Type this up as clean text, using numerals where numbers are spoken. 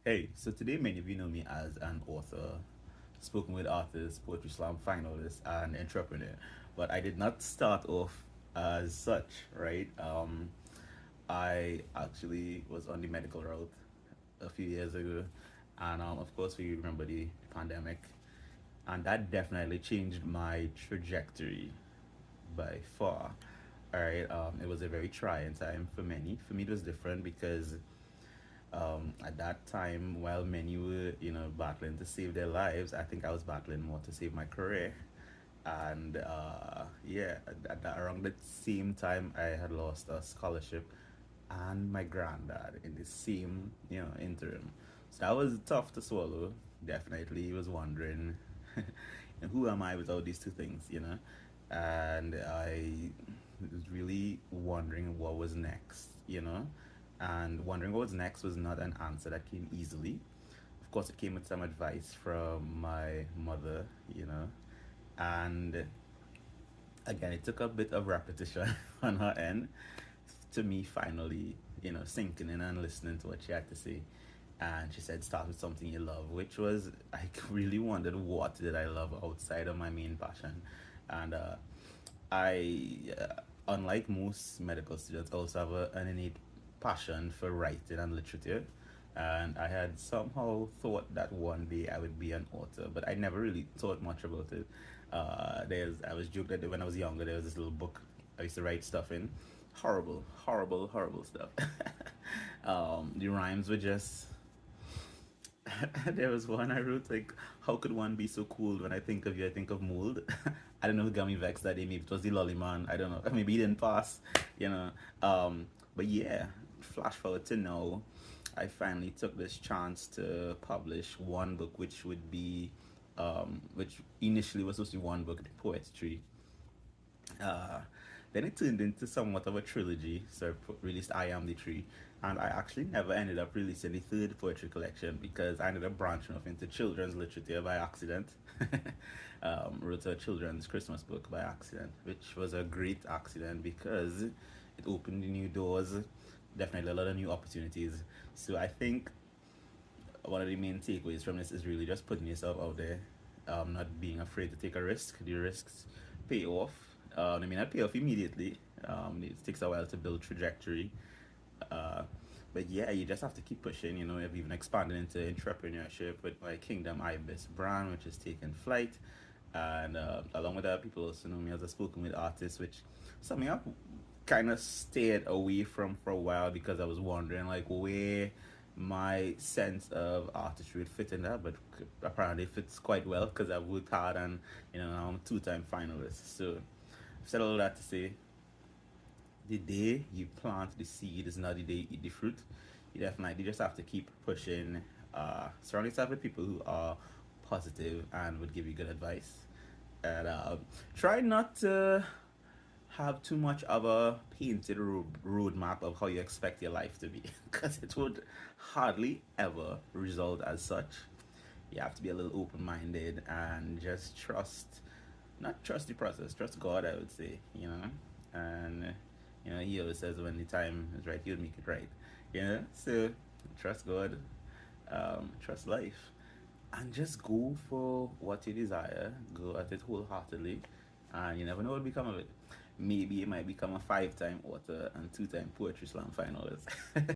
Hey, so today many of you know me as an author, spoken word artist, poetry slam finalist, and entrepreneur. But I did not start off as such, right? I actually was on the medical route a few years ago, and of course we remember the pandemic, and that definitely changed my trajectory by far. All right, it was a very trying time for many. For me, it was different because at that time, while many were, battling to save their lives, I think I was battling more to save my career. And yeah, around the same time, I had lost a scholarship and my granddad in the same, interim. So that was tough to swallow. Definitely was wondering, who am I without these two things, And I was really wondering what was next, And wondering what was next was not an answer that came easily. Of course, it came with some advice from my mother, And again, it took a bit of repetition on her end to me finally, sinking in and listening to what she had to say. And she said, start with something you love, which was, I really wondered what did I love outside of my main passion. And unlike most medical students, also have an innate passion for writing and literature. And I had somehow thought that one day I would be an author, but I never really thought much about it. I was joking that when I was younger, there was this little book I used to write stuff in. Horrible, horrible, horrible stuff. The rhymes were just there was one I wrote like, "How could one be so cool? When I think of you, I think of mold." I don't know who got me vexed that day. Maybe it was the lolly man. I don't know. Maybe he didn't pass. You know. But yeah, flash forward to now, I finally took this chance to publish one book, which would be, which initially was supposed to be one book, the poetry. Uh, then it turned into somewhat of a trilogy. So I released I Am the Tree. And I actually never ended up releasing the third poetry collection because I ended up branching off into children's literature by accident. Wrote a children's Christmas book by accident, which was a great accident because it opened new doors, definitely a lot of new opportunities. So I think one of the main takeaways from this is really just putting yourself out there, not being afraid to take a risk. The risks pay off. I mean, not pay off immediately. It takes a while to build trajectory. Uh, but yeah, you just have to keep pushing. I've even expanded into entrepreneurship with my Kingdom Ibis brand, which is taking flight. And along with that, people also know me as a spoken word artist, which something I've kind of stayed away from for a while because I was wondering like where my sense of artistry would fit in that, but apparently it fits quite well because I've worked hard and now I'm a two-time finalist. So I've said all that to say the day you plant the seed is not the day you eat the fruit. You definitely just have to keep pushing. Surround yourself with people who are positive and would give you good advice. And try not to have too much of a painted roadmap of how you expect your life to be because it would hardly ever result as such. You have to be a little open-minded and just not trust the process, trust God, I would say, and he always says when the time is right, he'll make it right, so trust God, trust life, and just go for what you desire, go at it wholeheartedly, and you never know what will become of it. Maybe it might become a five-time author and two-time poetry slam finalist.